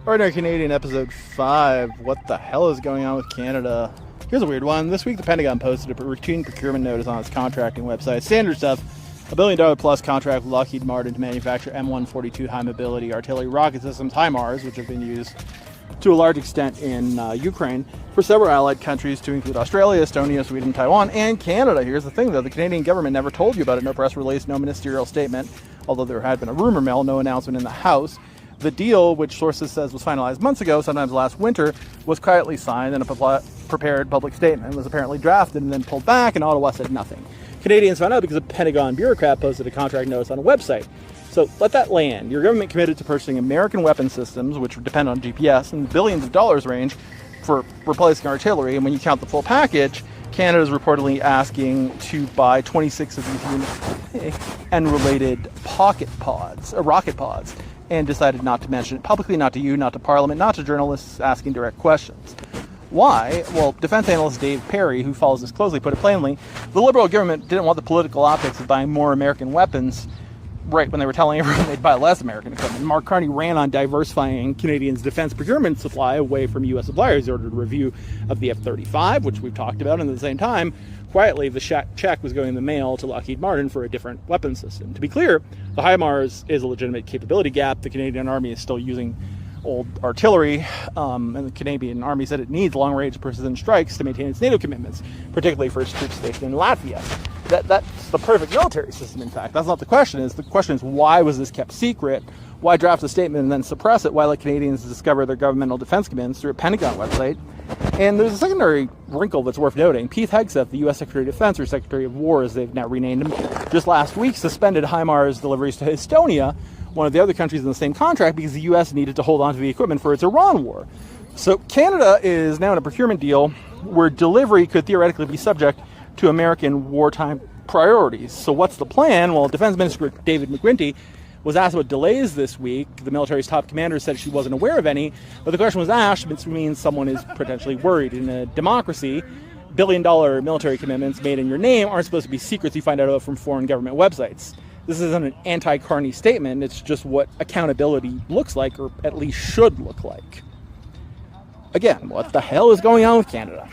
Ordinary Canadian episode 5. What the hell is going on with Canada? Here's a weird one. This week the Pentagon posted a routine procurement notice on its contracting website. Standard stuff. $1 billion plus contract with Lockheed Martin to manufacture M142 high mobility artillery rocket systems, HIMARS, which have been used to a large extent in Ukraine, for several allied countries to include Australia, Estonia, Sweden, Taiwan, and Canada. Here's the thing, though. The Canadian government never told you about it. No press release, no ministerial statement, although there had been a rumor mill, no announcement in the House. The deal, which sources says was finalized months ago, sometimes last winter, was quietly signed, and a prepared public statement was apparently drafted and then pulled back, and Ottawa said nothing. Canadians found out because a Pentagon bureaucrat posted a contract notice on a website. So let that land. Your government committed to purchasing American weapon systems, which depend on GPS, in billions of dollars range for replacing artillery. And when you count the full package, Canada is reportedly asking to buy 26 of these units and related rocket pods, and decided not to mention it publicly, not to you, not to Parliament, not to journalists asking direct questions. Why? Well, defense analyst Dave Perry, who follows this closely, put it plainly: the Liberal government didn't want the political optics of buying more American weapons right when they were telling everyone they'd buy less American equipment. Mark Carney ran on diversifying Canadians' defense procurement supply away from U.S. suppliers. He ordered a review of the F-35, which we've talked about, and at the same time, quietly, the check was going in the mail to Lockheed Martin for a different weapon system. To be clear, the HIMARS is a legitimate capability gap. The Canadian Army is still using old artillery, and the Canadian Army said it needs long-range precision strikes to maintain its NATO commitments, particularly for its troops stationed in Latvia. That's the perfect military system, in fact. That's not the question. The question is, why was this kept secret? Why draft a statement and then suppress it? Why let Canadians discover their governmental defense commitments through a Pentagon website? And there's a secondary wrinkle that's worth noting. Pete Hegseth, the U.S. Secretary of Defense, or Secretary of War, as they've now renamed him, just last week suspended HIMARS deliveries to Estonia, one of the other countries in the same contract, because the U.S. needed to hold on to the equipment for its Iran war. So Canada is now in a procurement deal where delivery could theoretically be subject to American wartime priorities. So what's the plan? Well, Defense Minister David McGuinty was asked about delays this week. The military's top commander said she wasn't aware of any, but the question was asked, which means someone is potentially worried. In a democracy, billion-dollar military commitments made in your name aren't supposed to be secrets you find out about from foreign government websites. This isn't an anti-Carney statement. It's just what accountability looks like, or at least should look like. Again, what the hell is going on with Canada?